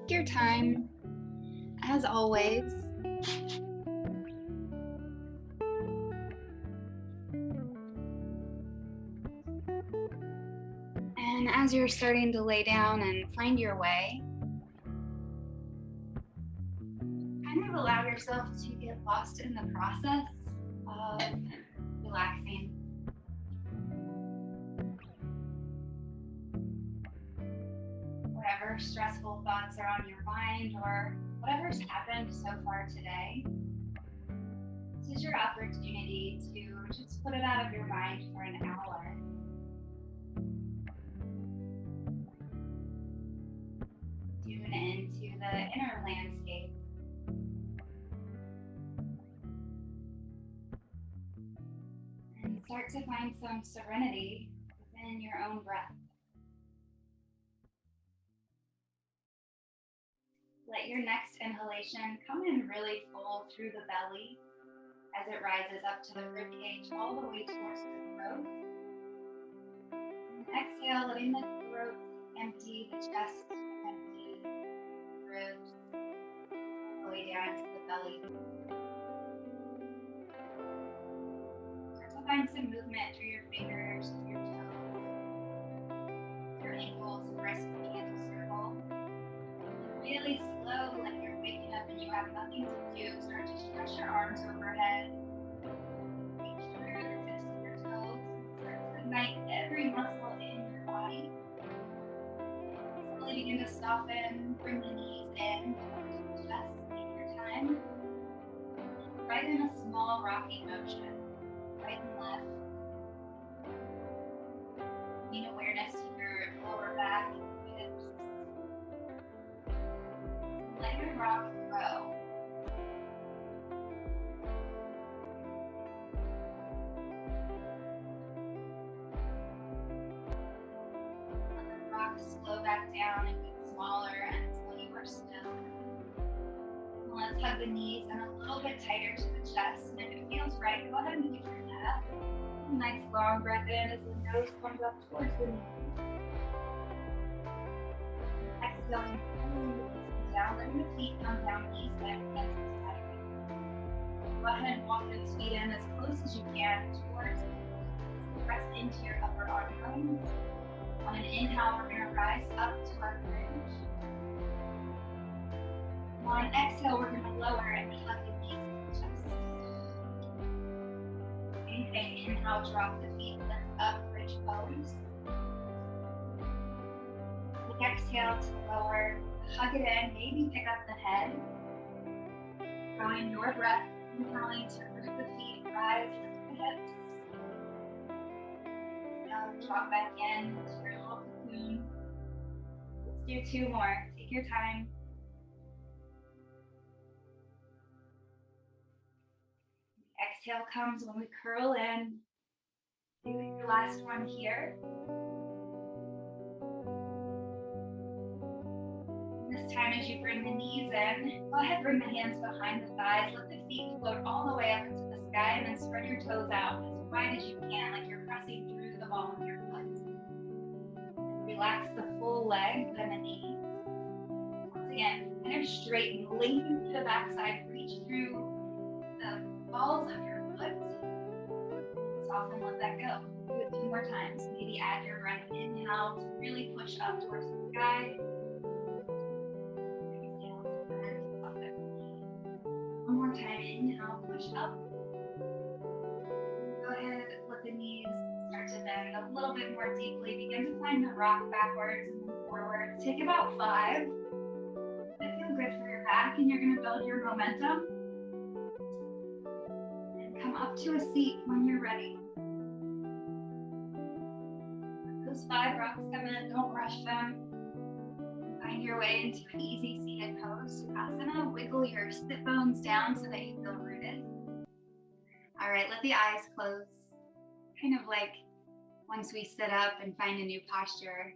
Your time, as always. And as you're starting to lay down and find your way, kind of allow yourself to get lost in the process of relaxing. Whatever stressful thoughts are on your mind or whatever's happened so far today, this is your opportunity to just put it out of your mind for an hour. Tune into the inner landscape. And start to find some serenity within your own breath. Let your next inhalation come in really full through the belly as it rises up to the ribcage all the way towards the throat. And exhale, letting the throat empty, the chest empty, ribs all the way down to the belly. Start to find some movement through your fingers, through your toes, your ankles and wrists begin to circle. Really slow, like you're waking up and you have nothing to do. Start to stretch your arms overhead. Reach through the tips of your toes. Start to ignite every muscle in your body. Slowly begin to soften. Bring the knees in towards the chest. Take your time. Right in a small rocking motion. Right and left. Bring awareness to your lower back and hips. Let your rock grow. Let the rock slow back down and get smaller until you are still. And let's hug the knees and a little bit tighter to the chest. And if it feels right, go ahead and pick your head up. A nice long breath in as the nose comes up towards the knees. Exhaling, down, letting the feet come down, knees back against the side. Go ahead and walk those feet in as close as you can towards the knees. Press into your upper arm bones. On an inhale, we're going to rise up to our bridge. On exhale, we're going to lower and hug the knees to the chest. Same thing, inhale, drop the feet, lift up, bridge pose. Exhale to lower, hug it in, maybe pick up the head. Drawing your breath, inhaling to root the feet, rise, lift the hips. Now drop back in to your little cocoon. Let's do two more. Take your time. The exhale comes when we curl in. Do your last one here. This time as you bring the knees in, go ahead, bring the hands behind the thighs, let the feet float all the way up into the sky, and then spread your toes out as wide as you can, like you're pressing through the ball of your foot. And relax the full leg and the knees. Once again, kind of straighten, lengthen through the backside, reach through the balls of your foot. Soften, let that go. Do it two more times. Maybe add your breath. Inhale to really push up towards the sky. One more time, inhale, push up. Go ahead, let the knees start to bend a little bit more deeply. Begin to find the rock backwards and then forwards. Take about 5. That feel good for your back, and you're going to build your momentum. And come up to a seat when you're ready. Let those 5 rocks come in, don't rush them. Find your way into an easy seated pose. Sukhasana. Wiggle your sit bones down so that you feel rooted. All right, let the eyes close. Kind of like once we sit up and find a new posture,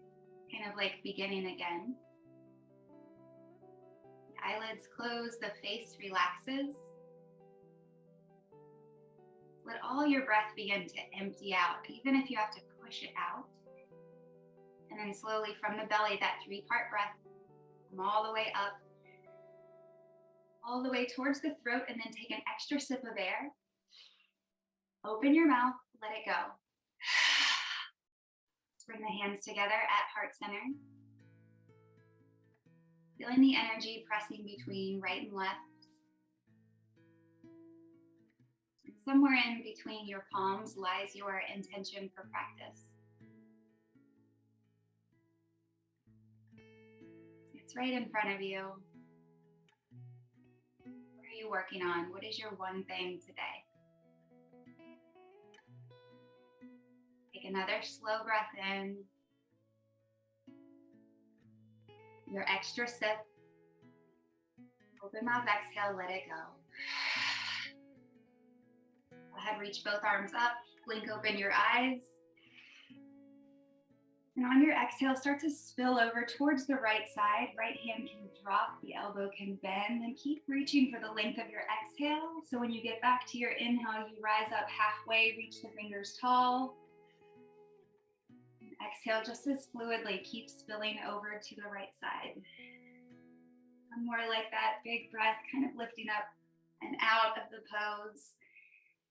kind of like beginning again. The eyelids close, the face relaxes. Let all your breath begin to empty out, even if you have to push it out. And then slowly from the belly, that 3-part breath. Come all the way up, all the way towards the throat, and then take an extra sip of air. Open your mouth, let it go. Let's bring the hands together at heart center. Feeling the energy pressing between right and left. And somewhere in between your palms lies your intention for practice. It's right in front of you. What are you working on? What is your one thing today? Take another slow breath in. Your extra sip. Open mouth, exhale, let it go. Go ahead, reach both arms up, blink open your eyes. And on your exhale, start to spill over towards the right side. Right hand can drop, the elbow can bend, and keep reaching for the length of your exhale. So when you get back to your inhale, you rise up halfway, reach the fingers tall. And exhale just as fluidly, keep spilling over to the right side. One more like that, big breath, kind of lifting up and out of the pose.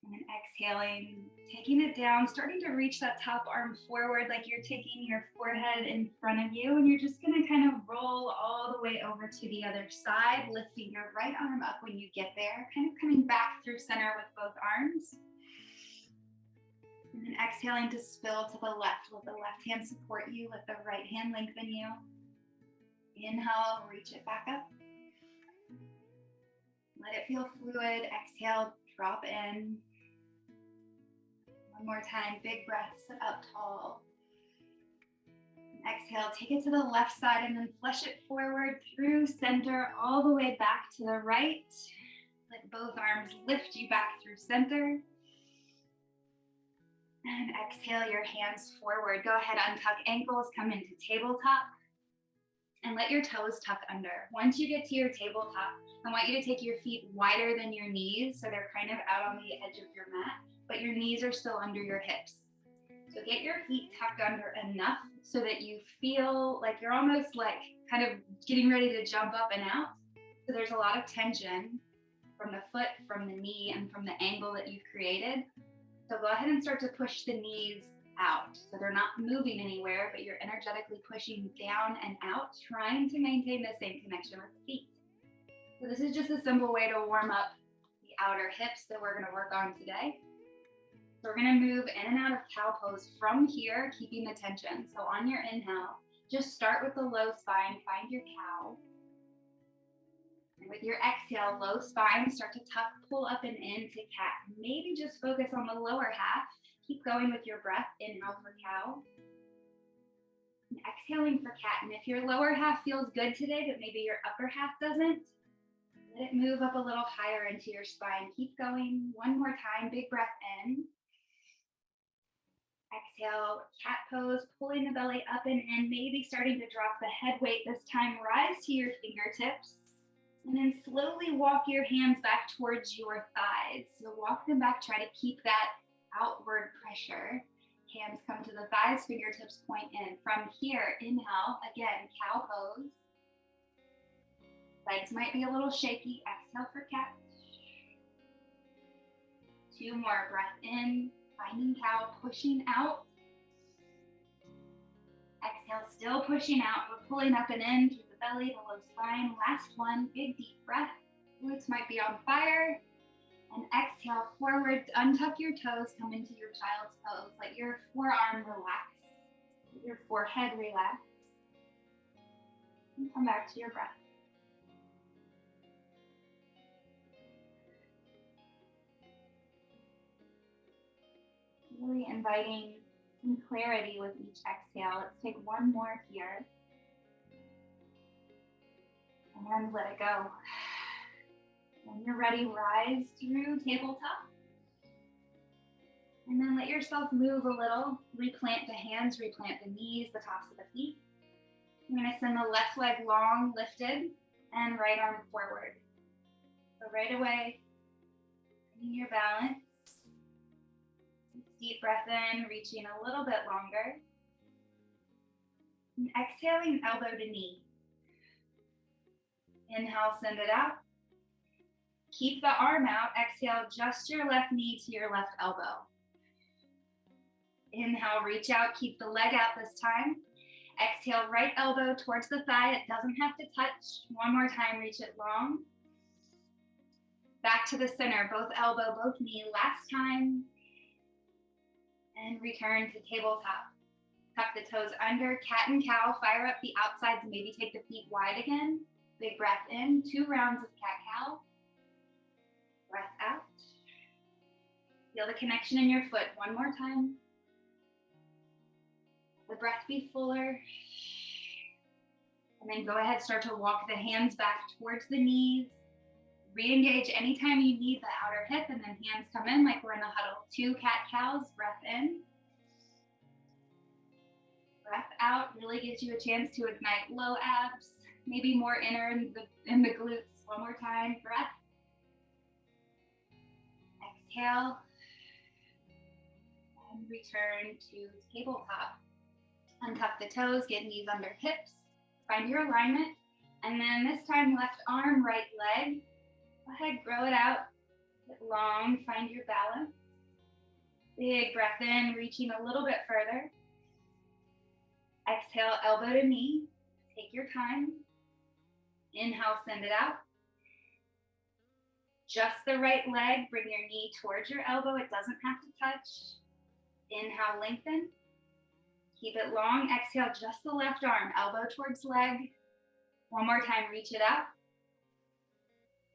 And then exhaling, taking it down, starting to reach that top arm forward like you're taking your forehead in front of you. And you're just gonna kind of roll all the way over to the other side, lifting your right arm up when you get there, kind of coming back through center with both arms. And then exhaling to spill to the left. Let the left hand support you, let the right hand lengthen you. Inhale, reach it back up. Let it feel fluid. Exhale, drop in. One more time, big breath, sit up tall. Exhale, take it to the left side and then flush it forward through center, all the way back to the right. Let both arms lift you back through center. And exhale your hands forward. Go ahead, untuck ankles, come into tabletop. And let your toes tuck under. Once you get to your tabletop, I want you to take your feet wider than your knees, so they're kind of out on the edge of your mat, but your knees are still under your hips. So get your feet tucked under enough so that you feel like you're almost like kind of getting ready to jump up and out. So there's a lot of tension from the foot, from the knee, and from the angle that you've created. So go ahead and start to push the knees out. So they're not moving anywhere, but you're energetically pushing down and out, trying to maintain the same connection with the feet. So this is just a simple way to warm up the outer hips that we're gonna work on today. So we're gonna move in and out of cow pose from here, keeping the tension. So on your inhale, just start with the low spine, find your cow. And with your exhale, low spine, start to tuck, pull up and into cat. Maybe just focus on the lower half. Keep going with your breath. Inhale for cow. And exhaling for cat. And if your lower half feels good today, but maybe your upper half doesn't, let it move up a little higher into your spine. Keep going. One more time. Big breath in. Exhale, cat pose, pulling the belly up and in, maybe starting to drop the head weight this time. Rise to your fingertips. And then slowly walk your hands back towards your thighs. So walk them back, try to keep that outward pressure. Hands come to the thighs, fingertips point in. From here, inhale, again, cow pose. Legs might be a little shaky. Exhale for cat. Two more, breath in, finding cow, pushing out. Exhale, still pushing out. We're pulling up and in through the belly, the low spine. Last one, big deep breath. Glutes might be on fire. And exhale, forward, untuck your toes, come into your child's pose. Let your forearm relax, let your forehead relax. And come back to your breath. Really inviting some clarity with each exhale. Let's take one more here. And then let it go. When you're ready, rise through tabletop. And then let yourself move a little. Replant the hands, replant the knees, the tops of the feet. You're going to send the left leg long, lifted, and right arm forward. So right away, bringing your balance. Deep breath in, reaching a little bit longer. And exhaling elbow to knee. Inhale, send it out. Keep the arm out. Exhale, just your left knee to your left elbow. Inhale, reach out, keep the leg out this time. Exhale, right elbow towards the thigh. It doesn't have to touch. One more time, reach it long. Back to the center, both elbow, both knee. Last time. And return to tabletop. Tuck the toes under, cat and cow. Fire up the outsides, maybe take the feet wide again. Big breath in, 2 rounds of cat-cow. Breath out. Feel the connection in your foot. One more time. The breath be fuller. And then go ahead, start to walk the hands back towards the knees. Re-engage anytime you need the outer hip, and then hands come in like we're in a huddle. 2 cat-cows, breath in. Breath out, really gives you a chance to ignite low abs, maybe more inner in the glutes. One more time, breath. Exhale. And return to tabletop. Untuck the toes, get knees under hips. Find your alignment. And then this time, left arm, right leg. Go ahead, grow it out. Get long, find your balance. Big breath in, reaching a little bit further. Exhale, elbow to knee. Take your time. Inhale, send it out. Just the right leg, bring your knee towards your elbow. It doesn't have to touch. Inhale, lengthen. Keep it long. Exhale, just the left arm, elbow towards leg. One more time, reach it out.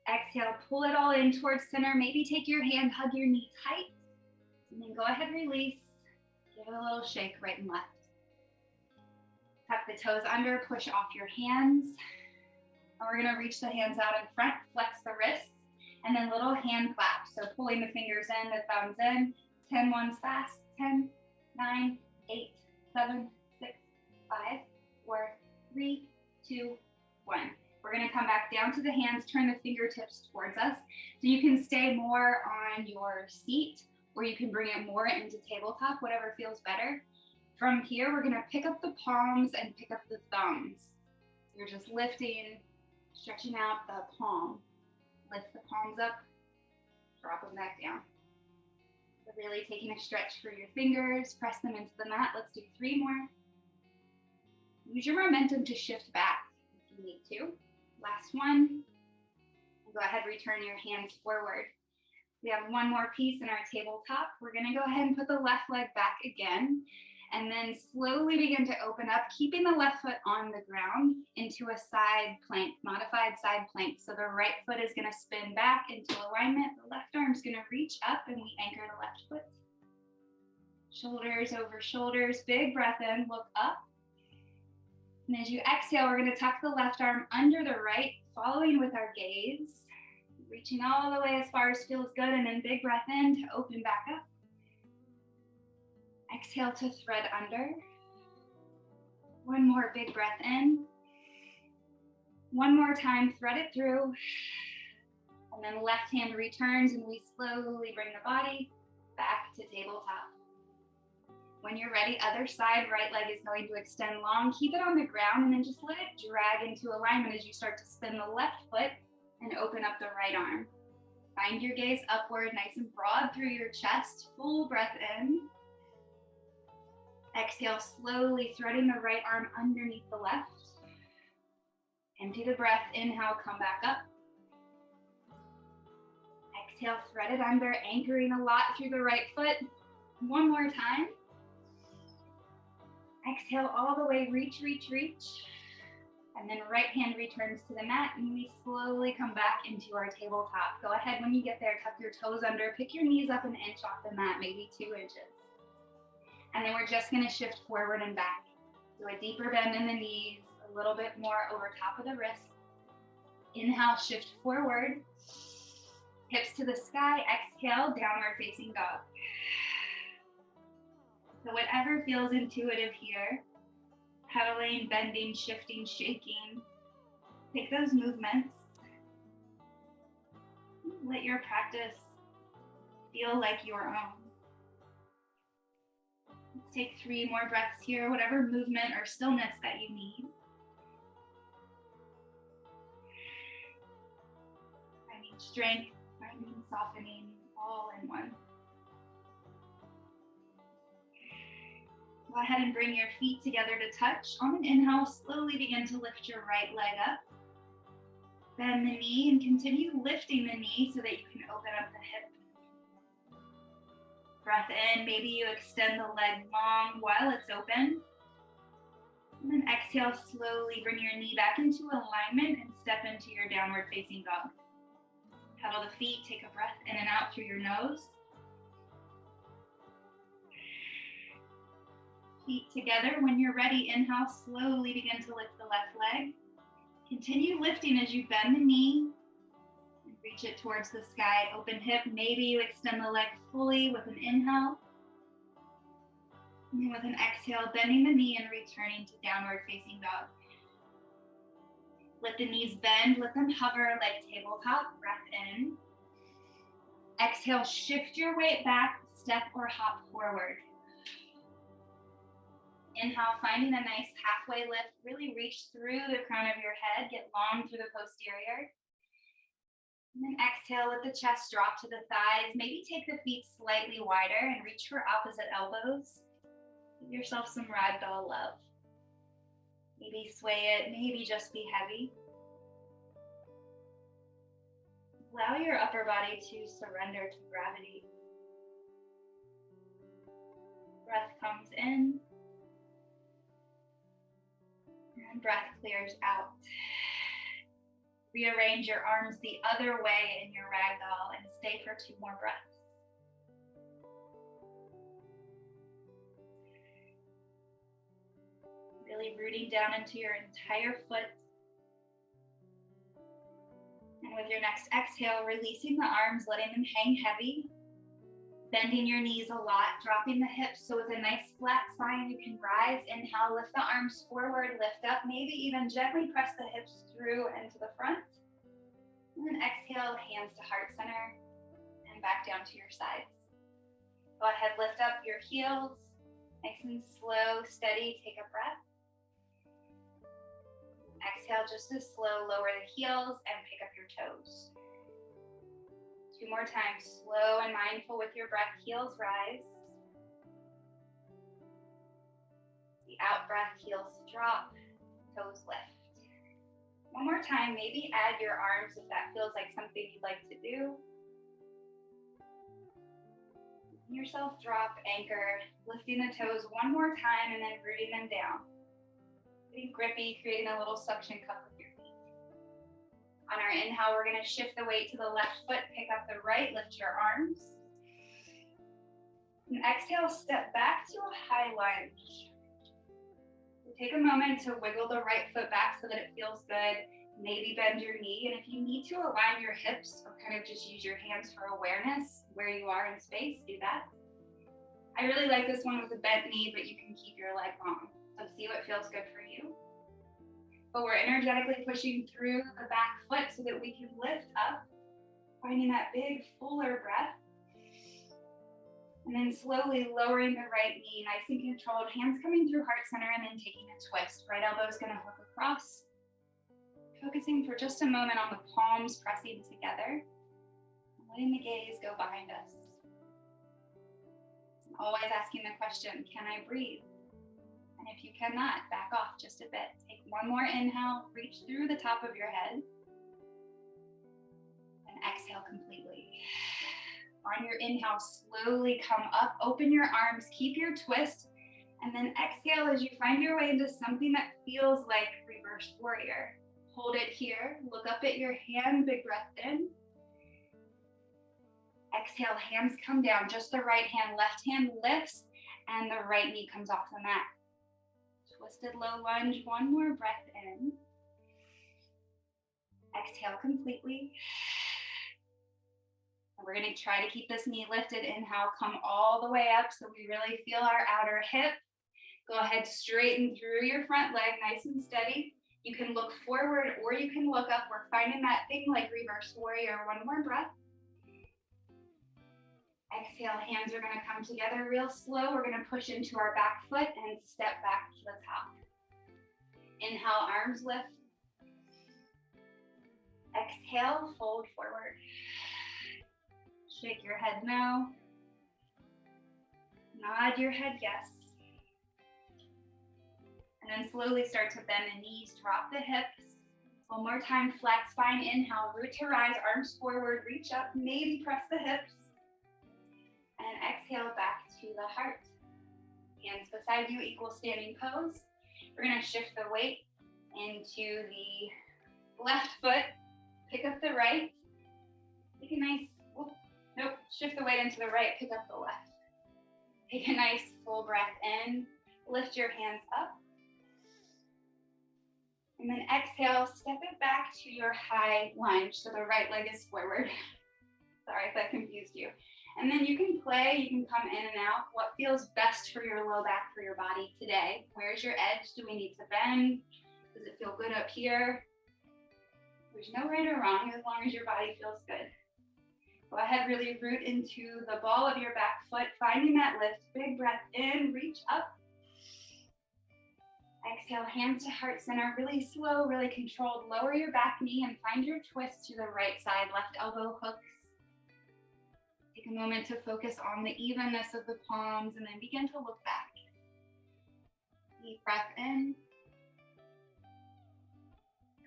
Exhale, pull it all in towards center. Maybe take your hand, hug your knee tight. And then go ahead, release. Give it a little shake right and left. Tuck the toes under, push off your hands. And we're gonna reach the hands out in front, flex the wrists, and then little hand claps. So pulling the fingers in, the thumbs in. 10 ones fast. 10, 9, 8, 7, 6, 5, 4, 3, 2, 1. We're gonna come back down to the hands, turn the fingertips towards us. So you can stay more on your seat, or you can bring it more into tabletop, whatever feels better. From here, we're gonna pick up the palms and pick up the thumbs. You're just lifting, stretching out the palm. Lift the palms up, drop them back down. So really taking a stretch for your fingers, press them into the mat. Let's do 3 more. Use your momentum to shift back if you need to. Last one. Go ahead, return your hands forward. We have one more piece in our tabletop. We're gonna go ahead and put the left leg back again, and then slowly begin to open up, keeping the left foot on the ground into a side plank, modified side plank. So the right foot is gonna spin back into alignment. The left arm's gonna reach up, and we anchor the left foot. Shoulders over shoulders, big breath in, look up. And as you exhale, we're gonna tuck the left arm under the right, following with our gaze, reaching all the way as far as feels good, and then big breath in to open back up. Exhale to thread under. One more big breath in. One more time, thread it through. And then left hand returns, and we slowly bring the body back to tabletop. When you're ready, other side, right leg is going to extend long. Keep it on the ground, and then just let it drag into alignment as you start to spin the left foot and open up the right arm. Find your gaze upward, nice and broad through your chest. Full breath in. Exhale, slowly threading the right arm underneath the left. Empty the breath, inhale, come back up. Exhale, thread it under, anchoring a lot through the right foot. One more time. Exhale all the way, reach, reach, reach. And then right hand returns to the mat, and we slowly come back into our tabletop. Go ahead, when you get there, tuck your toes under, pick your knees up an inch off the mat, maybe 2 inches. And then we're just gonna shift forward and back. Do a deeper bend in the knees, a little bit more over top of the wrist. Inhale, shift forward. Hips to the sky, exhale, downward facing dog. So whatever feels intuitive here, pedaling, bending, shifting, shaking, take those movements. Let your practice feel like your own. Let's take 3 more breaths here, whatever movement or stillness that you need. strength, finding softening, all in one. Go ahead and bring your feet together to touch. On an inhale, slowly begin to lift your right leg up. Bend the knee and continue lifting the knee so that you can open up the hip. Breath in, maybe you extend the leg long while it's open. And then exhale, slowly bring your knee back into alignment and step into your downward facing dog. Pedal the feet, take a breath in and out through your nose. Feet together. When you're ready, inhale, slowly begin to lift the left leg. Continue lifting as you bend the knee and reach it towards the sky. Open hip. Maybe you extend the leg fully with an inhale. And then with an exhale, bending the knee and returning to downward facing dog. Let the knees bend, let them hover like tabletop. Breath in. Exhale, shift your weight back, step or hop forward. Inhale, finding a nice halfway lift. Really reach through the crown of your head, get long through the posterior. And then exhale, let the chest drop to the thighs. Maybe take the feet slightly wider and reach for opposite elbows. Give yourself some ragdoll love. Maybe sway it, maybe just be heavy. Allow your upper body to surrender to gravity. Breath comes in. And breath clears out. Rearrange your arms the other way in your ragdoll and stay for 2 more breaths. Really rooting down into your entire foot. And with your next exhale, releasing the arms, letting them hang heavy. Bending your knees a lot, dropping the hips. So with a nice flat spine, you can rise. Inhale, lift the arms forward, lift up. Maybe even gently press the hips through and to the front. And then exhale, hands to heart center and back down to your sides. Go ahead, lift up your heels. Nice and slow, steady, take a breath. Exhale, just as slow, lower the heels and pick up your toes. 2 more times, slow and mindful with your breath, heels rise. The out breath, heels drop, toes lift. 1 more time, maybe add your arms if that feels like something you'd like to do. Letting yourself drop, anchor, lifting the toes 1 more time and then rooting them down. Getting grippy, creating a little suction cup with your feet. On our inhale, we're going to shift the weight to the left foot, pick up the right, lift your arms. And exhale, step back to a high lunge. Take a moment to wiggle the right foot back so that it feels good. Maybe bend your knee, and if you need to align your hips or kind of just use your hands for awareness where you are in space, do that. I really like this one with a bent knee, but you can keep your leg long. So see what feels good for you. But we're energetically pushing through the back foot so that we can lift up, finding that big, fuller breath. And then slowly lowering the right knee, nice and controlled, hands coming through heart center and then taking a twist. Right elbow is going to hook across. Focusing for just a moment on the palms pressing together. And letting the gaze go behind us. Always asking the question, can I breathe? And if you cannot, back off just a bit. Take 1 more inhale, reach through the top of your head. And exhale completely. On your inhale, slowly come up, open your arms, keep your twist, and then exhale as you find your way into something that feels like reverse warrior. Hold it here, look up at your hand, big breath in. Exhale, hands come down, just the right hand, left hand lifts, and the right knee comes off the mat. Twisted low lunge, 1 more breath in. Exhale completely. And we're going to try to keep this knee lifted. Inhale, come all the way up so we really feel our outer hip. Go ahead, straighten through your front leg, nice and steady. You can look forward or you can look up. We're finding that thing like reverse warrior. 1 more breath. Exhale, hands are going to come together real slow. We're going to push into our back foot and step back to the top. Inhale, arms lift. Exhale, fold forward. Shake your head no. Nod your head yes. And then slowly start to bend the knees, drop the hips. One more time, flat spine, inhale, root to rise, arms forward, reach up, maybe press the hips. And exhale back to the heart. Hands beside you, equal standing pose. We're gonna shift the weight into the left foot, pick up the right, take a nice, shift the weight into the right, pick up the left. Take a nice full breath in, lift your hands up. And then exhale, step it back to your high lunge, so the right leg is forward. Sorry if that confused you. And then you can play, you can come in and out. What feels best for your low back, for your body today? Where's your edge? Do we need to bend? Does it feel good up here? There's no right or wrong as long as your body feels good. Go ahead, really root into the ball of your back foot, finding that lift. Big breath in, reach up. Exhale, hands to heart center, really slow, really controlled. Lower your back knee and find your twist to the right side, left elbow hooks. Take a moment to focus on the evenness of the palms and then begin to look back. Deep breath in.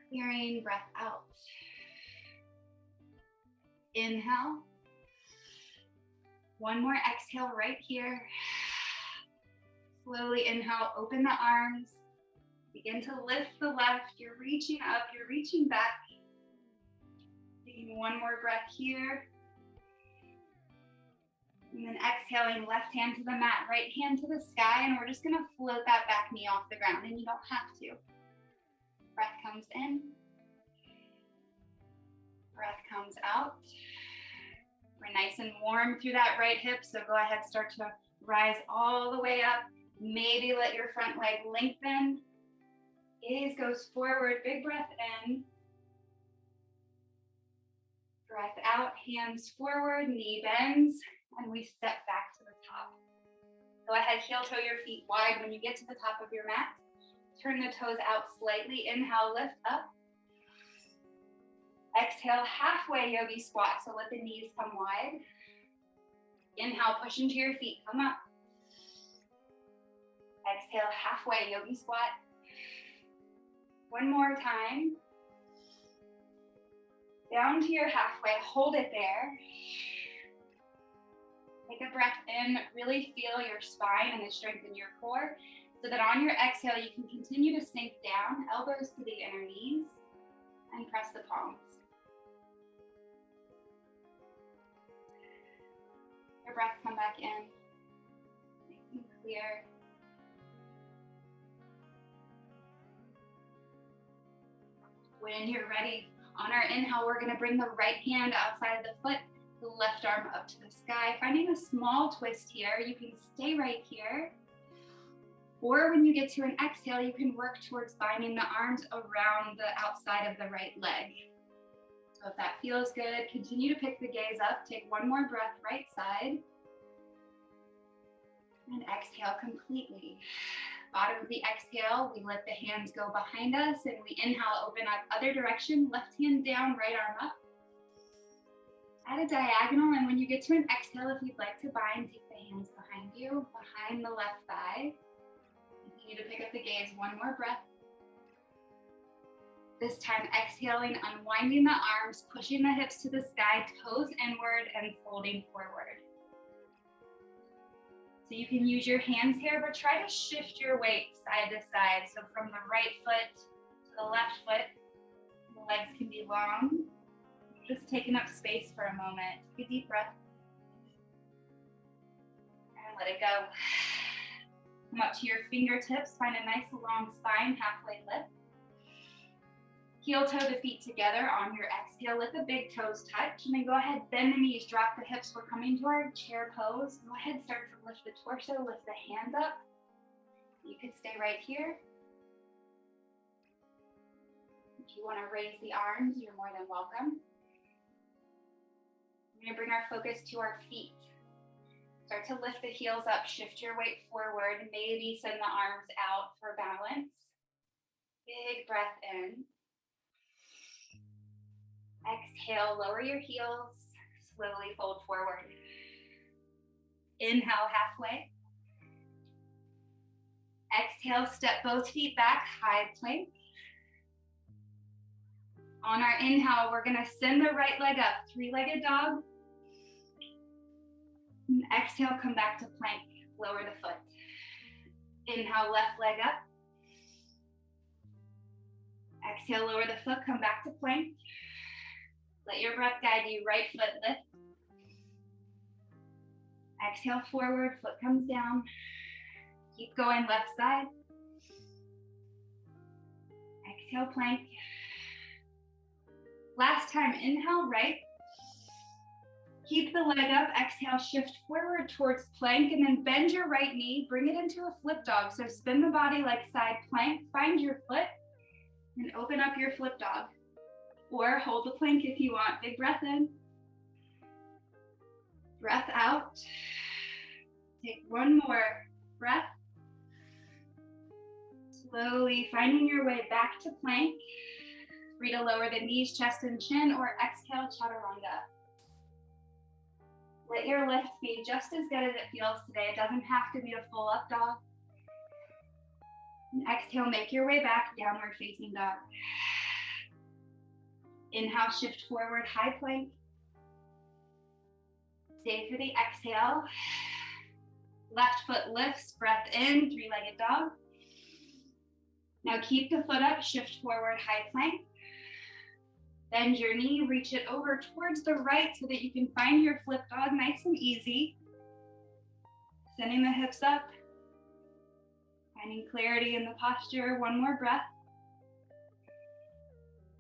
Clearing breath out. Inhale. One more exhale right here. Slowly inhale, open the arms. Begin to lift the left. You're reaching up, you're reaching back. Taking one more breath here. And then exhaling, left hand to the mat, right hand to the sky, and we're just gonna float that back knee off the ground, and you don't have to. Breath comes in. Breath comes out. We're nice and warm through that right hip, so go ahead, start to rise all the way up. Maybe let your front leg lengthen. Gaze goes forward, big breath in. Breath out, hands forward, knee bends, and we step back to the top. Go ahead, heel toe your feet wide when you get to the top of your mat. Turn the toes out slightly, inhale, lift up. Exhale, halfway yogi squat, so let the knees come wide. Inhale, push into your feet, come up. Exhale, halfway yogi squat. One more time. Down to your halfway, hold it there. Take a breath in, really feel your spine and the strength in your core, so that on your exhale, you can continue to sink down, elbows to the inner knees, and press the palms. Your breath come back in, nice and clear. When you're ready, on our inhale, we're gonna bring the right hand outside of the foot, the left arm up to the sky, finding a small twist here. You can stay right here. Or when you get to an exhale, you can work towards binding the arms around the outside of the right leg. So if that feels good, continue to pick the gaze up. Take one more breath, right side. And exhale completely. Bottom of the exhale, we let the hands go behind us and we inhale, open up other direction, left hand down, right arm up. At a diagonal, and when you get to an exhale, if you'd like to bind, take the hands behind you, behind the left thigh. Continue to pick up the gaze, one more breath. This time exhaling, unwinding the arms, pushing the hips to the sky, toes inward and folding forward. So you can use your hands here, but try to shift your weight side to side. So from the right foot to the left foot, the legs can be long. Just taking up space for a moment. Take a deep breath. And let it go. Come up to your fingertips, find a nice long spine, halfway lift. Heel toe the feet together on your exhale. Let the big toes touch, and then go ahead, bend the knees, drop the hips. We're coming to our chair pose. Go ahead, start to lift the torso, lift the hands up. You could stay right here. If you want to raise the arms, you're more than welcome. We're going to bring our focus to our feet. Start to lift the heels up, shift your weight forward, maybe send the arms out for balance. Big breath in. Exhale, lower your heels, slowly fold forward. Inhale, halfway. Exhale, step both feet back, high plank. On our inhale, we're gonna send the right leg up, three-legged dog. And exhale, come back to plank, lower the foot. Inhale, left leg up. Exhale, lower the foot, come back to plank. Let your breath guide you, right foot lift. Exhale, forward, foot comes down. Keep going, left side. Exhale, plank. Last time, inhale, right. Keep the leg up, exhale, shift forward towards plank, and then bend your right knee, bring it into a flip dog. So spin the body like side plank, find your foot, and open up your flip dog. Or hold the plank if you want. Big breath in. Breath out. Take one more breath. Slowly finding your way back to plank. Free to lower the knees, chest, and chin, or exhale, chaturanga. Let your lift be just as good as it feels today. It doesn't have to be a full up dog. And exhale, make your way back, downward facing dog. Inhale, shift forward, high plank. Stay for the exhale. Left foot lifts, breath in, three-legged dog. Now keep the foot up, shift forward, high plank. Bend your knee, reach it over towards the right so that you can find your flip dog nice and easy. Sending the hips up. Finding clarity in the posture. One more breath.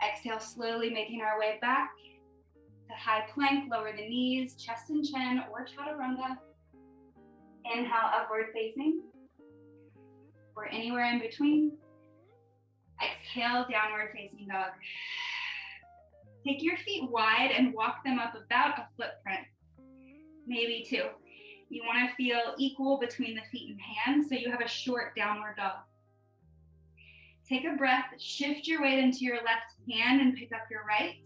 Exhale, slowly making our way back to high plank. Lower the knees, chest and chin, or chaturanga. Inhale, upward facing, or anywhere in between. Exhale, downward facing dog. Take your feet wide and walk them up about a footprint, maybe two. You want to feel equal between the feet and hands, so you have a short downward dog. Take a breath, shift your weight into your left hand and pick up your right.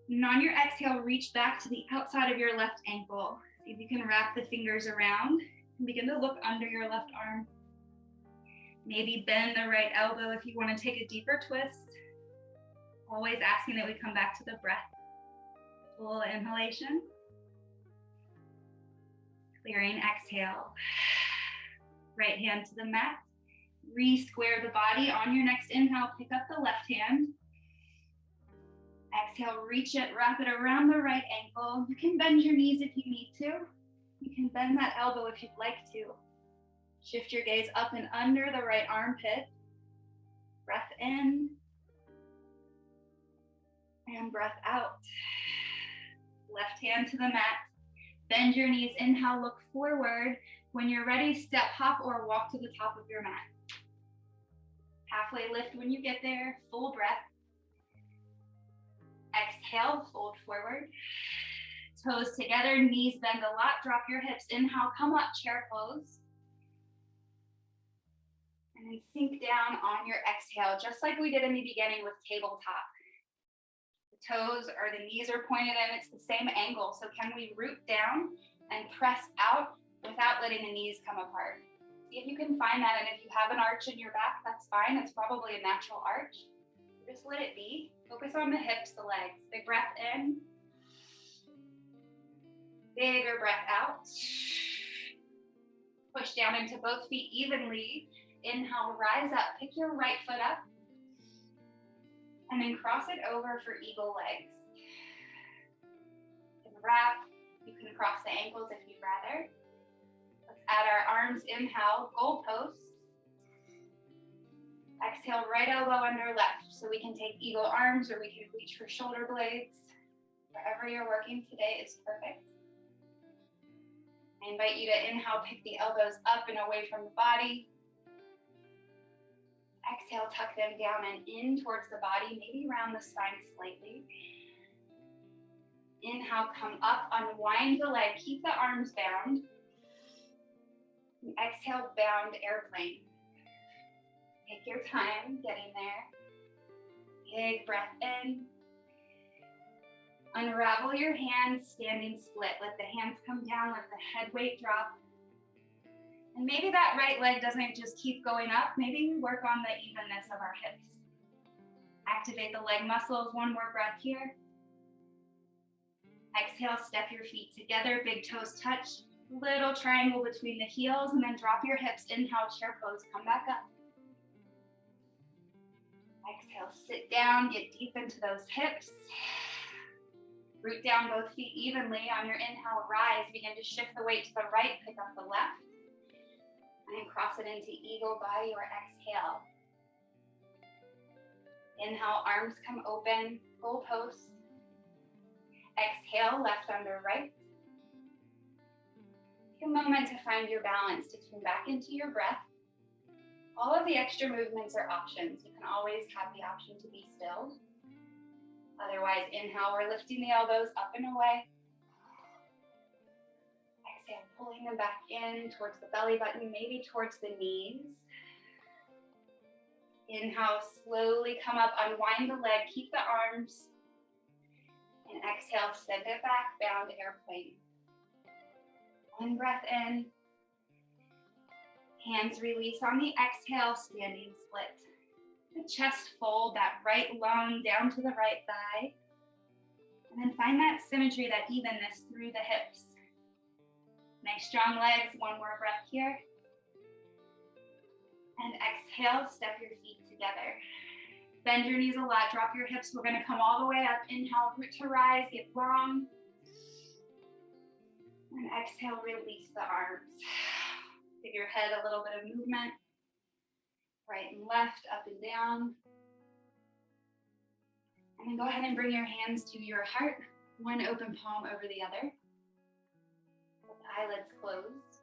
And on your exhale, reach back to the outside of your left ankle. See if you can wrap the fingers around and begin to look under your left arm. Maybe bend the right elbow if you want to take a deeper twist. Always asking that we come back to the breath. Full inhalation. Clearing exhale. Right hand to the mat. Re-square the body. On your next inhale, pick up the left hand. Exhale, reach it, wrap it around the right ankle. You can bend your knees if you need to. You can bend that elbow if you'd like to. Shift your gaze up and under the right armpit. Breath in. And breath out. Left hand to the mat. Bend your knees, inhale, look forward. When you're ready, step, hop, or walk to the top of your mat. Halfway lift when you get there, full breath. Exhale, fold forward. Toes together, knees bend a lot, drop your hips. Inhale, come up, chair pose. And then sink down on your exhale, just like we did in the beginning with tabletop. Toes or the knees are pointed in, it's the same angle. So can we root down and press out without letting the knees come apart? See if you can find that, and if you have an arch in your back, that's fine. It's probably a natural arch. Just let it be. Focus on the hips, the legs. Big breath in. Bigger breath out. Push down into both feet evenly. Inhale, rise up. Pick your right foot up. And then cross it over for eagle legs. You can wrap, you can cross the ankles if you'd rather. Let's add our arms, inhale, goal post. Exhale, right elbow under left. So we can take eagle arms or we can reach for shoulder blades. Wherever you're working today is perfect. I invite you to inhale, pick the elbows up and away from the body. Exhale, tuck them down and in towards the body, maybe round the spine slightly. Inhale, come up, unwind the leg, keep the arms bound. And exhale, bound airplane. Take your time getting there. Big breath in. Unravel your hands, standing split. Let the hands come down, let the head weight drop. And maybe that right leg doesn't just keep going up. Maybe we work on the evenness of our hips. Activate the leg muscles. One more breath here. Exhale, step your feet together, big toes touch. Little triangle between the heels, and then drop your hips. Inhale, chair pose, come back up. Exhale, sit down, get deep into those hips. Root down both feet evenly. On your inhale, rise. Begin to shift the weight to the right, pick up the left. And then cross it into eagle body or exhale. Inhale, arms come open, full post. Exhale, left under right. Take a moment to find your balance, to tune back into your breath. All of the extra movements are options. You can always have the option to be still. Otherwise, inhale, we're lifting the elbows up and away. Exhale, pulling them back in towards the belly button, maybe towards the knees. Inhale, slowly come up, unwind the leg, keep the arms. And exhale, send it back, bound airplane. One breath in. Hands release on the exhale, standing split. The chest fold, that right lung down to the right thigh. And then find that symmetry, that evenness through the hips. Nice strong legs, one more breath here. And exhale, step your feet together. Bend your knees a lot, drop your hips. We're gonna come all the way up. Inhale, root to rise, get long. And exhale, release the arms. Give your head a little bit of movement. Right and left, up and down. And then go ahead and bring your hands to your heart. One open palm over the other. With the eyelids closed.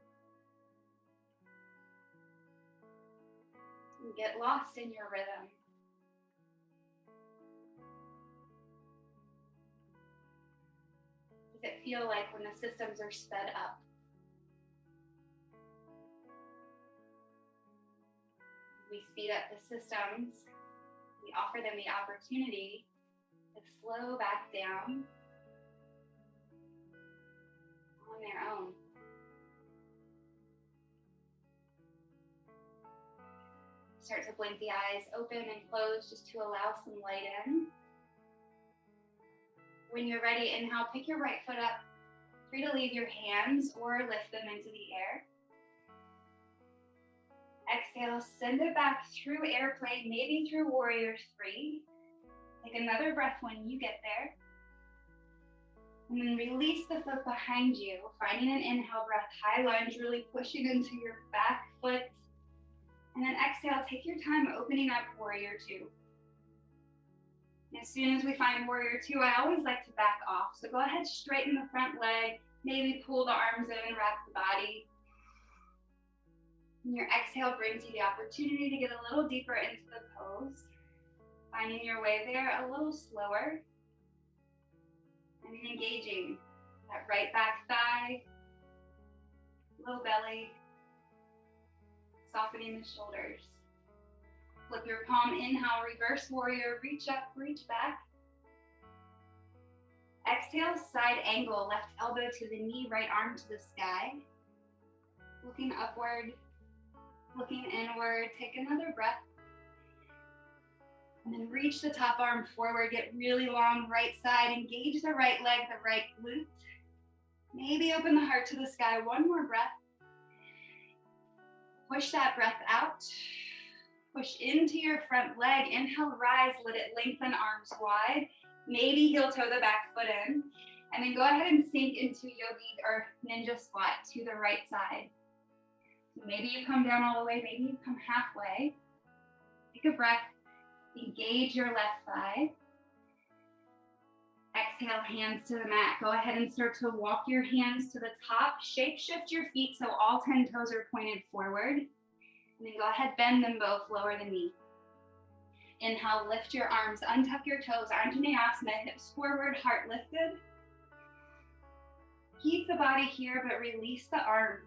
And get lost in your rhythm. Does it feel like when the systems are sped up? We speed up the systems, we offer them the opportunity to slow back down on their own. Start to blink the eyes open and close just to allow some light in. When you're ready, inhale, pick your right foot up. Free to leave your hands or lift them into the air. Exhale, send it back through airplane, maybe through warrior three. Take another breath when you get there. And then release the foot behind you, finding an inhale breath, high lunge, really pushing into your back foot. And then exhale, take your time opening up warrior two. And as soon as we find warrior two, I always like to back off. So go ahead, straighten the front leg, maybe pull the arms in, wrap the body. And your exhale brings you the opportunity to get a little deeper into the pose. Finding your way there a little slower. And then engaging that right back thigh, low belly, softening the shoulders. Flip your palm, inhale, reverse warrior, reach up, reach back. Exhale, side angle, left elbow to the knee, right arm to the sky. Looking upward, looking inward, take another breath. And then reach the top arm forward, get really long right side, engage the right leg, the right glute. Maybe open the heart to the sky, one more breath. Push that breath out. Push into your front leg, inhale, rise, let it lengthen, arms wide. Maybe heel toe the back foot in. And then go ahead and sink into yogi or ninja squat to the right side. So maybe you come down all the way, maybe you come halfway. Take a breath, engage your left thigh. Exhale, hands to the mat. Go ahead and start to walk your hands to the top. Shape shift your feet so all 10 toes are pointed forward. And then go ahead, bend them both, lower the knee. Inhale, lift your arms, untuck your toes, Anjaneyasana, hips forward, heart lifted. Keep the body here, but release the arms.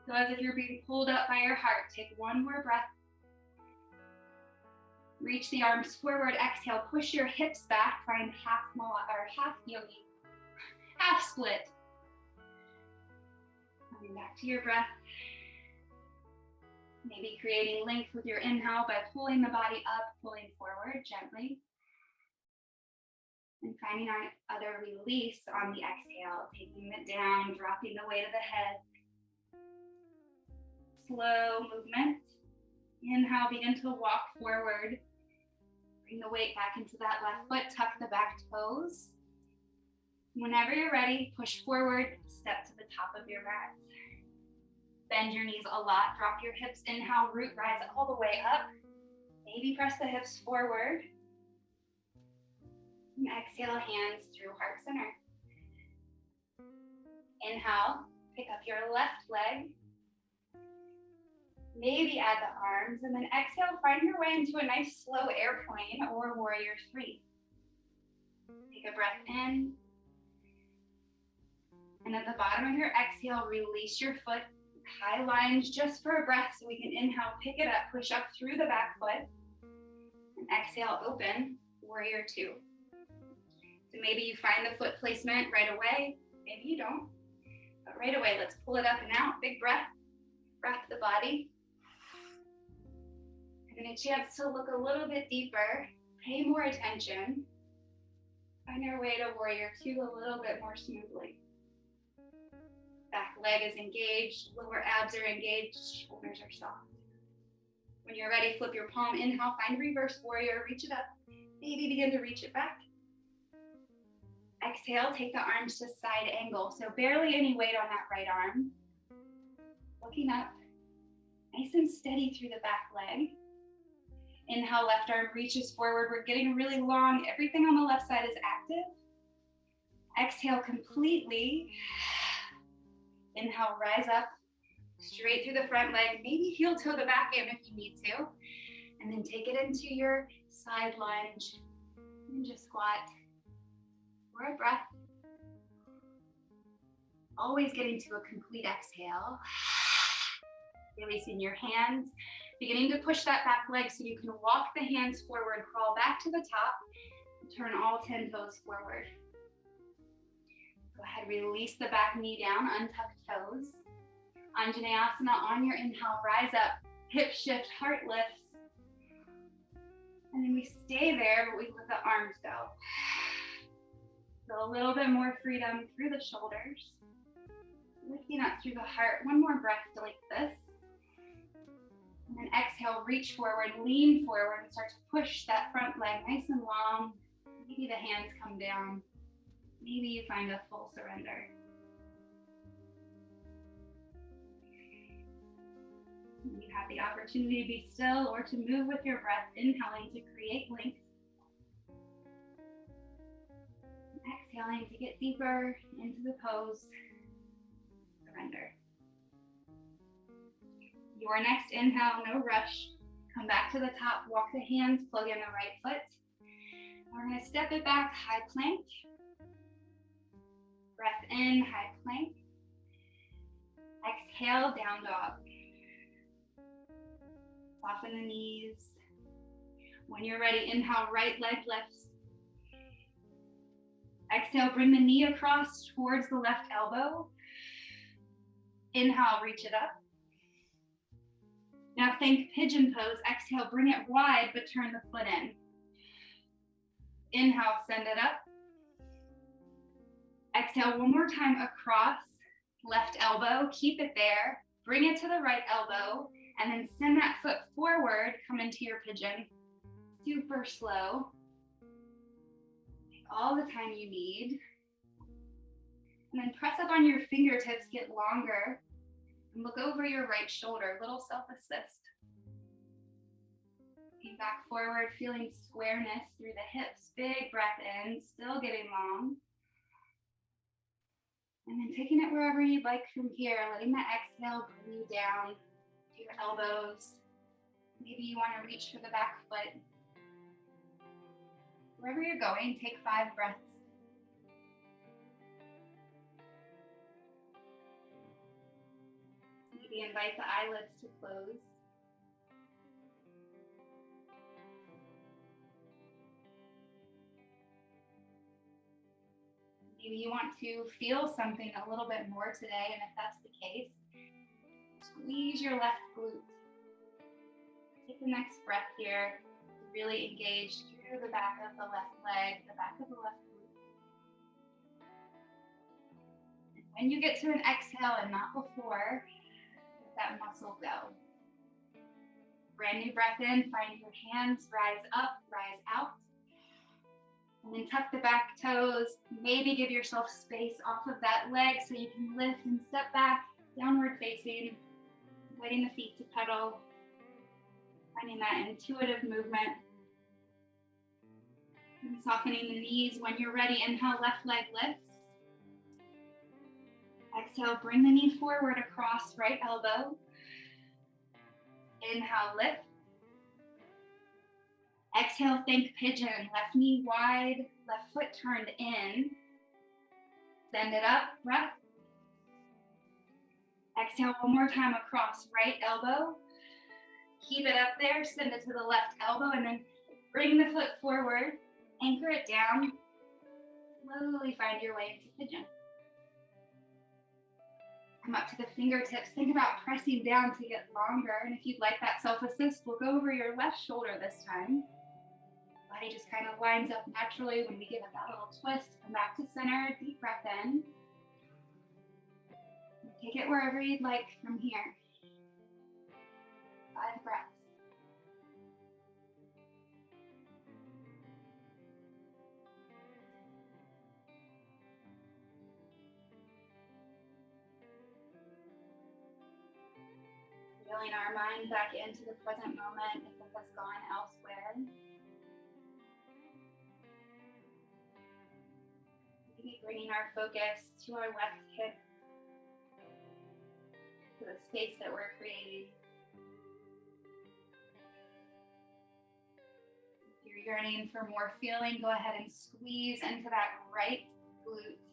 So as if you're being pulled up by your heart, take one more breath. Reach the arms forward, exhale, push your hips back, find half yogi, half split. Coming back to your breath. Maybe creating length with your inhale by pulling the body up, pulling forward gently. And finding our other release on the exhale, taking it down, dropping the weight of the head. Slow movement. Inhale, begin to walk forward. Bring the weight back into that left foot, tuck the back toes. Whenever you're ready, push forward, step to the top of your mat. Bend your knees a lot, drop your hips, inhale, root rise all the way up. Maybe press the hips forward. And exhale, hands through heart center. Inhale, pick up your left leg. Maybe add the arms, and then exhale, find your way into a nice slow airplane or warrior three. Take a breath in. And at the bottom of your exhale, release your foot. High lunge just for a breath so we can inhale, pick it up, push up through the back foot. And exhale, open, warrior two. So maybe you find the foot placement right away. Maybe you don't. But right away, let's pull it up and out. Big breath. Wrap the body. And a chance to look a little bit deeper. Pay more attention. Find your way to warrior two a little bit more smoothly. Back leg is engaged, lower abs are engaged, shoulders are soft. When you're ready, flip your palm, inhale, find reverse warrior, reach it up. Maybe begin to reach it back. Exhale, take the arms to side angle, so barely any weight on that right arm. Looking up, nice and steady through the back leg. Inhale, left arm reaches forward, we're getting really long, everything on the left side is active. Exhale completely. Inhale, rise up, straight through the front leg, maybe heel toe the back in if you need to. And then take it into your side lunge. Ninja squat. For a breath. Always getting to a complete exhale. Releasing your hands. Beginning to push that back leg so you can walk the hands forward, crawl back to the top, and turn all 10 toes forward. Go ahead, release the back knee down, untuck toes. Anjaneyasana on your inhale, rise up, hip shift, heart lifts. And then we stay there, but we let the arms go. So a little bit more freedom through the shoulders. Lifting up through the heart. One more breath like this. And then exhale, reach forward, lean forward, and start to push that front leg nice and long. Maybe the hands come down. Maybe you find a full surrender. You have the opportunity to be still or to move with your breath, inhaling to create length. Exhaling to get deeper into the pose. Surrender. Your next inhale, no rush. Come back to the top, walk the hands, plug in the right foot. We're going to step it back, high plank. Breath in, high plank. Exhale, down dog. Soften the knees. When you're ready, inhale, right leg lifts. Exhale, bring the knee across towards the left elbow. Inhale, reach it up. Now think pigeon pose. Exhale, bring it wide, but turn the foot in. Inhale, send it up. Exhale, one more time across, left elbow, keep it there. Bring it to the right elbow, and then send that foot forward, come into your pigeon. Super slow. Take all the time you need. And then press up on your fingertips, get longer. And look over your right shoulder, little self-assist. Looking back forward, feeling squareness through the hips. Big breath in, still getting long. And then taking it wherever you'd like from here, letting that exhale bring you down to your elbows. Maybe you want to reach for the back foot. Wherever you're going, take 5 breaths. Maybe invite the eyelids to close. Maybe you want to feel something a little bit more today, and if that's the case, squeeze your left glute. Take the next breath here to really engage through the back of the left leg, the back of the left glute. And when you get to an exhale and not before, let that muscle go. Brand new breath in, find your hands, rise up, rise out. And then tuck the back toes, maybe give yourself space off of that leg so you can lift and step back, downward facing, letting the feet to pedal, finding that intuitive movement. And softening the knees. When you're ready, inhale, left leg lifts. Exhale, bring the knee forward across right elbow. Inhale, lift. Exhale, think pigeon. Left knee wide, left foot turned in. Send it up, breath. Exhale one more time across right elbow. Keep it up there, send it to the left elbow, and then bring the foot forward, anchor it down. Slowly find your way into pigeon. Come up to the fingertips. Think about pressing down to get longer. And if you'd like that self-assist, we'll go over your left shoulder this time. Body just kind of lines up naturally when we give it that little twist. Come back to center, deep breath in. Take it wherever you'd like from here. 5 breaths. Reeling our mind back into the present moment if it has gone elsewhere. Maybe bringing our focus to our left hip, to the space that we're creating. If you're yearning for more feeling, go ahead and squeeze into that right glute.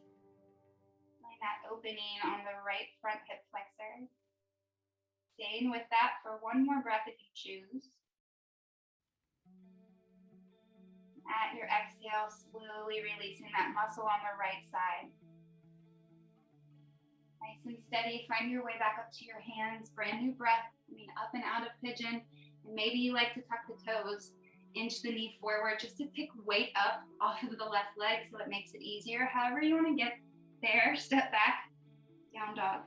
Find that opening on the right front hip flexor. Staying with that for one more breath if you choose. At your exhale, slowly releasing that muscle on the right side. Nice and steady, find your way back up to your hands, brand new breath, coming up and out of pigeon. And maybe you like to tuck the toes, inch the knee forward just to pick weight up off of the left leg so it makes it easier. However you want to get there, step back, down dog.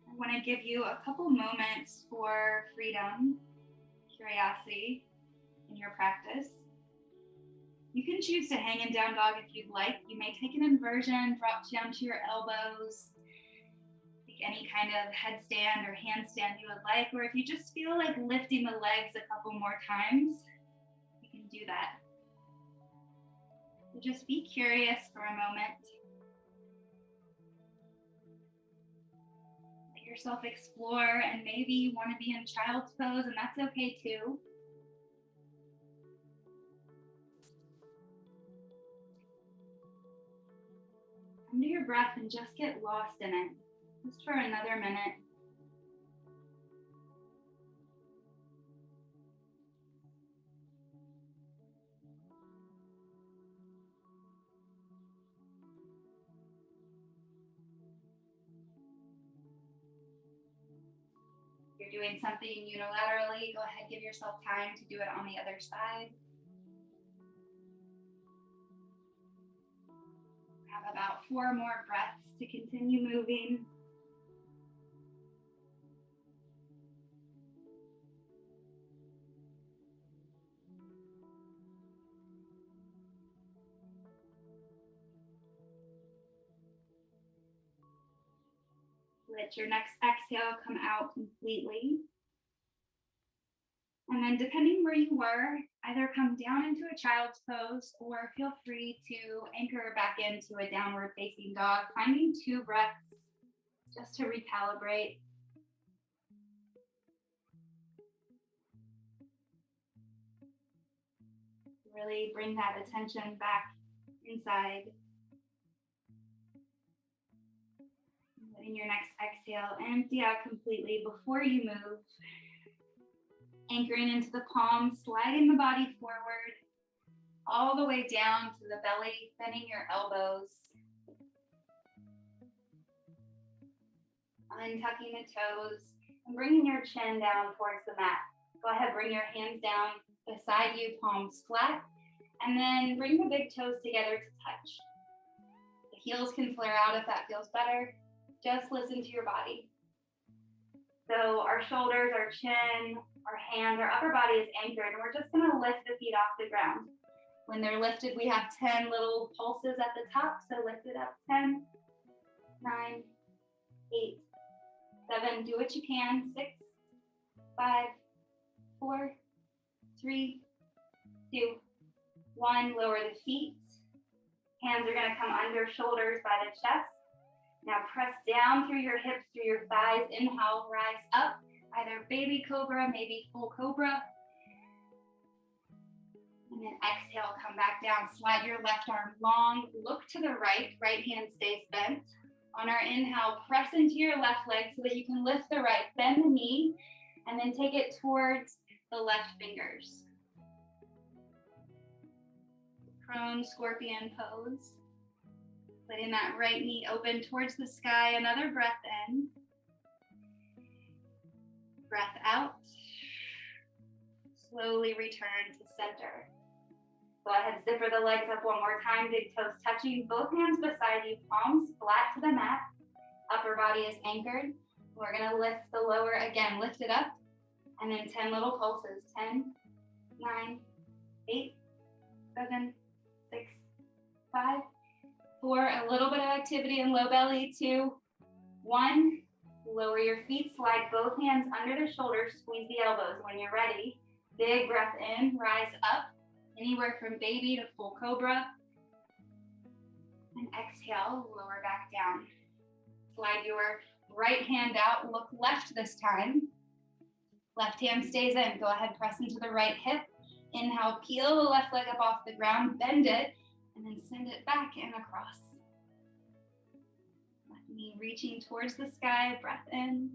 I want to give you a couple moments for freedom, curiosity in your practice. You can choose to hang in down dog if you'd like. You may take an inversion, drop down to your elbows, take any kind of headstand or handstand you would like, or if you just feel like lifting the legs a couple more times, you can do that. So just be curious for a moment. Yourself explore, and maybe you want to be in child's pose, and that's okay too. Come to your breath and just get lost in it, just for another minute. If you're doing something unilaterally, go ahead, give yourself time to do it on the other side. Have about 4 more breaths to continue moving. Let your next exhale come out completely. And then depending where you were, either come down into a child's pose or feel free to anchor back into a downward facing dog, finding 2 breaths just to recalibrate. Really bring that attention back inside. Letting your next exhale empty out completely before you move. Anchoring into the palms, sliding the body forward, all the way down to the belly, bending your elbows. Untucking the toes and bringing your chin down towards the mat. Go ahead, bring your hands down beside you, palms flat, and then bring the big toes together to touch. The heels can flare out if that feels better. Just listen to your body. So our shoulders, our chin, our hands, our upper body is anchored, and we're just gonna lift the feet off the ground. When they're lifted, we have 10 little pulses at the top, so lift it up, 10, 9, 8, 7, do what you can, 6, 5, 4, 3, 2, 1, lower the feet. Hands are gonna come under shoulders by the chest. Now press down through your hips, through your thighs. Inhale, rise up, either baby cobra, maybe full cobra. And then exhale, come back down. Slide your left arm long, look to the right. Right hand stays bent. On our inhale, press into your left leg so that you can lift the right. Bend the knee, and then take it towards the left fingers. Prone scorpion pose. Letting that right knee open towards the sky. Another breath in. Breath out. Slowly return to center. Go ahead, zipper the legs up one more time. Big toes touching, both hands beside you, palms flat to the mat. Upper body is anchored. We're gonna lift the lower again, lift it up. And then 10 little pulses. 10, 9, 8, 7, 6, 5, 4, a little bit of activity in low belly, 2, 1. Lower your feet, slide both hands under the shoulders, squeeze the elbows. When you're ready, big breath in, rise up, anywhere from baby to full cobra. And exhale, lower back down. Slide your right hand out, look left this time. Left hand stays in, go ahead, press into the right hip. Inhale, peel the left leg up off the ground, bend it, and then send it back and across. Left knee reaching towards the sky, breath in.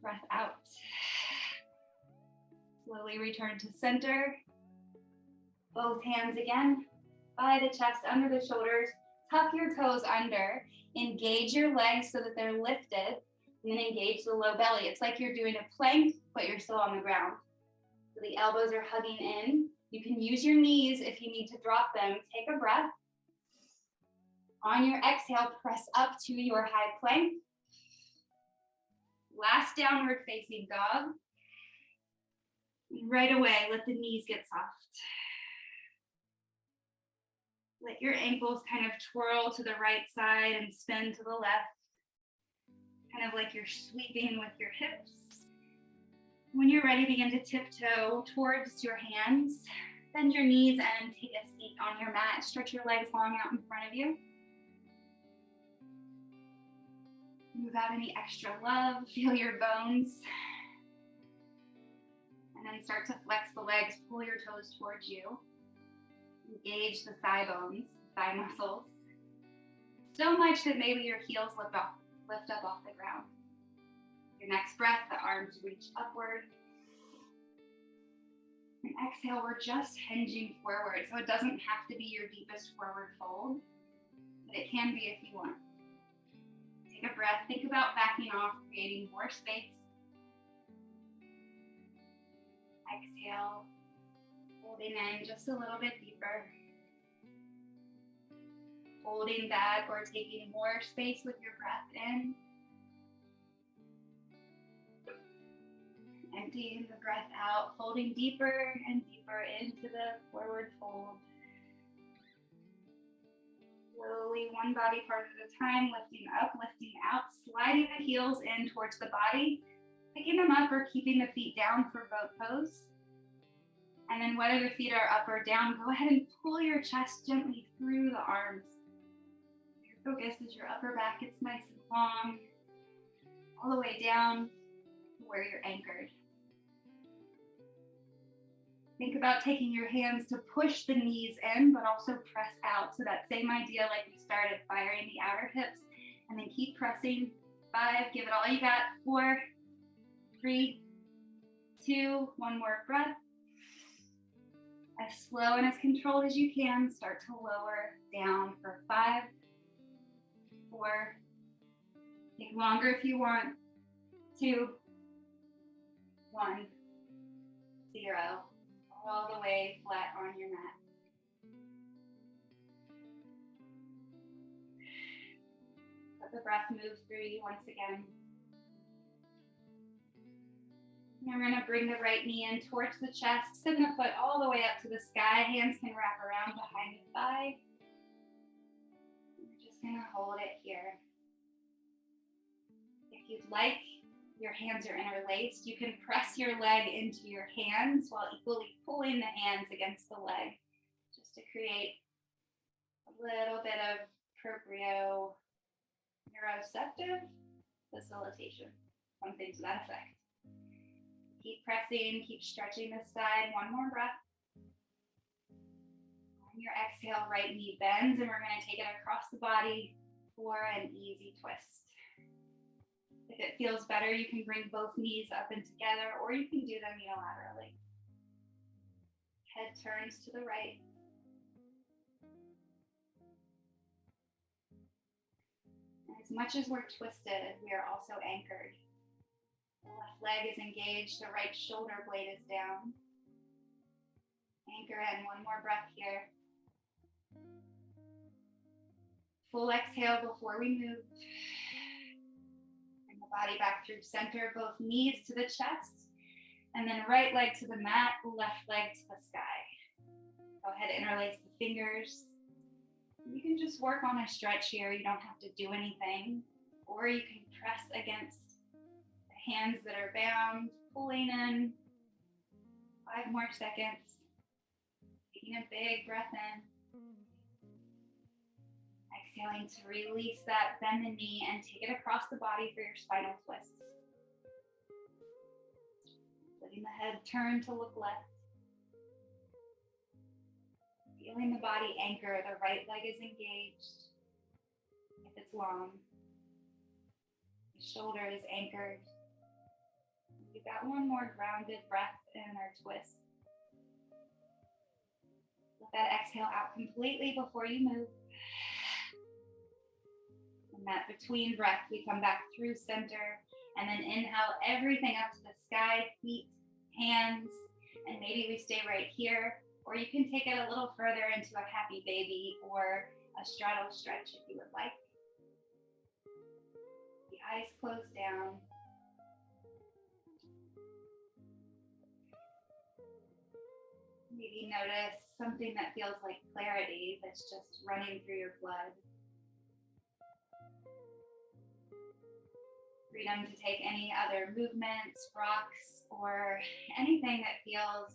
Breath out. Slowly return to center. Both hands again, by the chest, under the shoulders. Tuck your toes under. Engage your legs so that they're lifted, and then engage the low belly. It's like you're doing a plank, but you're still on the ground. So the elbows are hugging in. You can use your knees if you need to drop them. Take a breath. On your exhale, press up to your high plank. Last downward facing dog. Right away, let the knees get soft. Let your ankles kind of twirl to the right side and spin to the left. Kind of like you're sweeping with your hips. When you're ready, begin to tiptoe towards your hands. Bend your knees and take a seat on your mat. Stretch your legs long out in front of you. Move out any extra love. Feel your bones. And then start to flex the legs. Pull your toes towards you. Engage the thigh bones, thigh muscles. So much that maybe your heels lift up off the ground. Your next breath, the arms reach upward. And exhale, we're just hinging forward. So it doesn't have to be your deepest forward fold, but it can be if you want. Take a breath, think about backing off, creating more space. Exhale, holding in just a little bit deeper. Holding back or taking more space with your breath in. Emptying the breath out, folding deeper and deeper into the forward fold. Slowly, one body part at a time, lifting up, lifting out, sliding the heels in towards the body, picking them up or keeping the feet down for boat pose. And then whether the feet are up or down, go ahead and pull your chest gently through the arms. Your focus is your upper back, it's nice and long, all the way down to where you're anchored. Think about taking your hands to push the knees in, but also press out. So that same idea like we started, firing the outer hips, and then keep pressing. 5, give it all you got. 4, 3, 2, one more breath. As slow and as controlled as you can, start to lower down for 5, 4, take longer if you want, 2, 1, 0. All the way flat on your mat. Let the breath move through you once again. And we're going to bring the right knee in towards the chest, send the foot all the way up to the sky. Hands can wrap around behind the thigh. We're just going to hold it here. If you'd like, your hands are interlaced. You can press your leg into your hands while equally pulling the hands against the leg, just to create a little bit of proprioceptive facilitation, something to that effect. Keep pressing, keep stretching this side. One more breath. On your exhale, right knee bends, and we're going to take it across the body for an easy twist. If it feels better, you can bring both knees up and together, or you can do them unilaterally. Head turns to the right. And as much as we're twisted, we are also anchored. The left leg is engaged, the right shoulder blade is down. Anchor in, one more breath here. Full exhale before we move. Bring the body back through center, both knees to the chest, and then right leg to the mat, left leg to the sky. Go ahead, interlace the fingers. You can just work on a stretch here. You don't have to do anything. Or you can press against the hands that are bound, pulling in. 5 more seconds. Taking a big breath in. Exhaling to release that, bend the knee and take it across the body for your spinal twist. Letting the head turn to look left. Feeling the body anchor, the right leg is engaged. If it's long, the shoulder is anchored. We've got one more grounded breath in our twist. Let that exhale out completely before you move. And that between breath, we come back through center and then inhale everything up to the sky, feet, hands, and maybe we stay right here, or you can take it a little further into a happy baby or a straddle stretch if you would like. The eyes close down. Maybe notice something that feels like clarity that's just running through your blood. Freedom to take any other movements, rocks, or anything that feels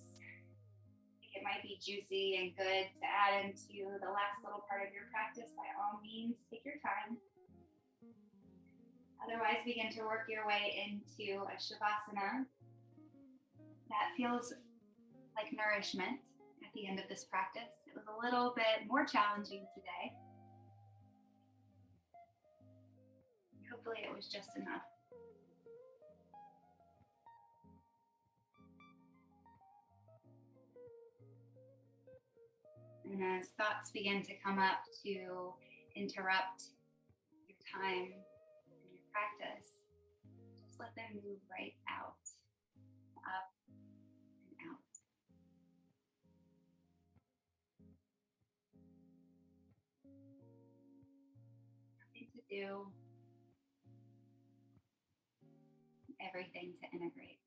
like it might be juicy and good to add into the last little part of your practice. By all means, take your time. Otherwise, begin to work your way into a Shavasana. That feels like nourishment at the end of this practice. It was a little bit more challenging today. Hopefully it was just enough. And as thoughts begin to come up to interrupt your time and your practice, just let them move right out, up and out. Nothing to do, everything to integrate.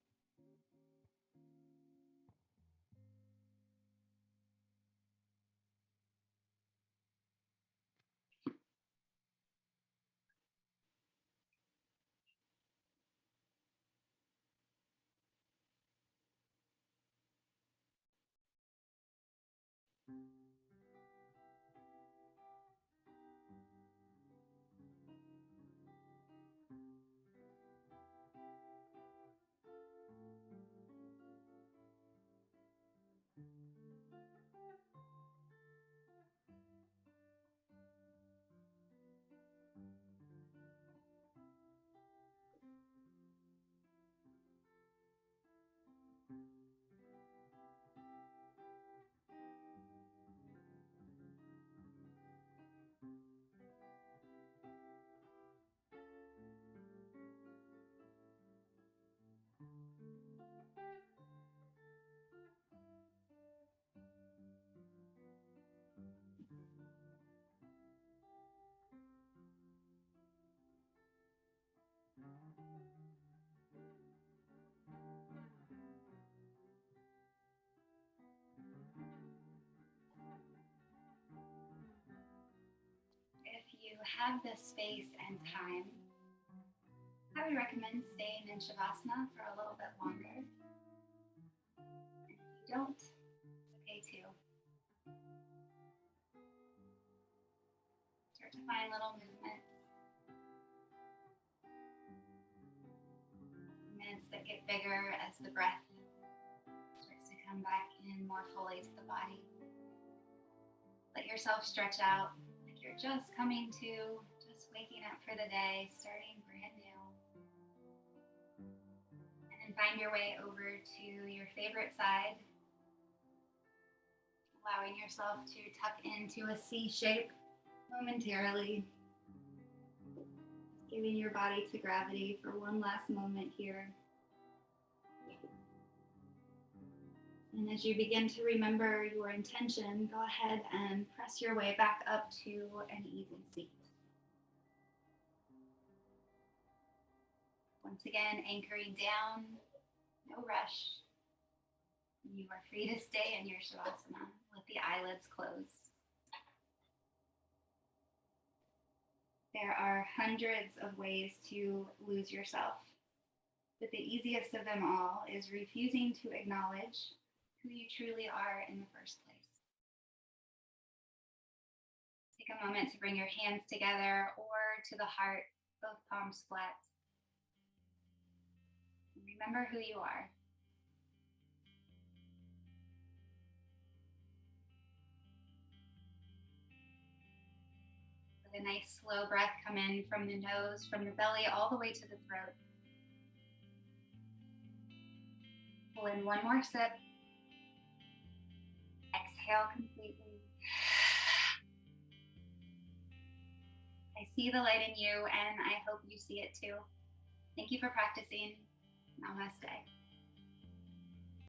If you have the space and time, I would recommend staying in Shavasana for a little bit longer. And if you don't, it's okay too. Start to find little movements that get bigger as the breath starts to come back in more fully to the body. Let yourself stretch out like you're just coming to, just waking up for the day, starting brand new. And then find your way over to your favorite side, allowing yourself to tuck into a C shape momentarily. Giving your body to gravity for one last moment here. And as you begin to remember your intention, go ahead and press your way back up to an easy seat. Once again, anchoring down, no rush. You are free to stay in your Shavasana. Let the eyelids close. There are hundreds of ways to lose yourself, but the easiest of them all is refusing to acknowledge who you truly are in the first place. Take a moment to bring your hands together or to the heart, both palms flat. And remember who you are. Let a nice slow breath come in from the nose, from the belly, all the way to the throat. Pull in one more sip. Exhale completely. I see the light in you, and I hope you see it too. Thank you for practicing. Namaste.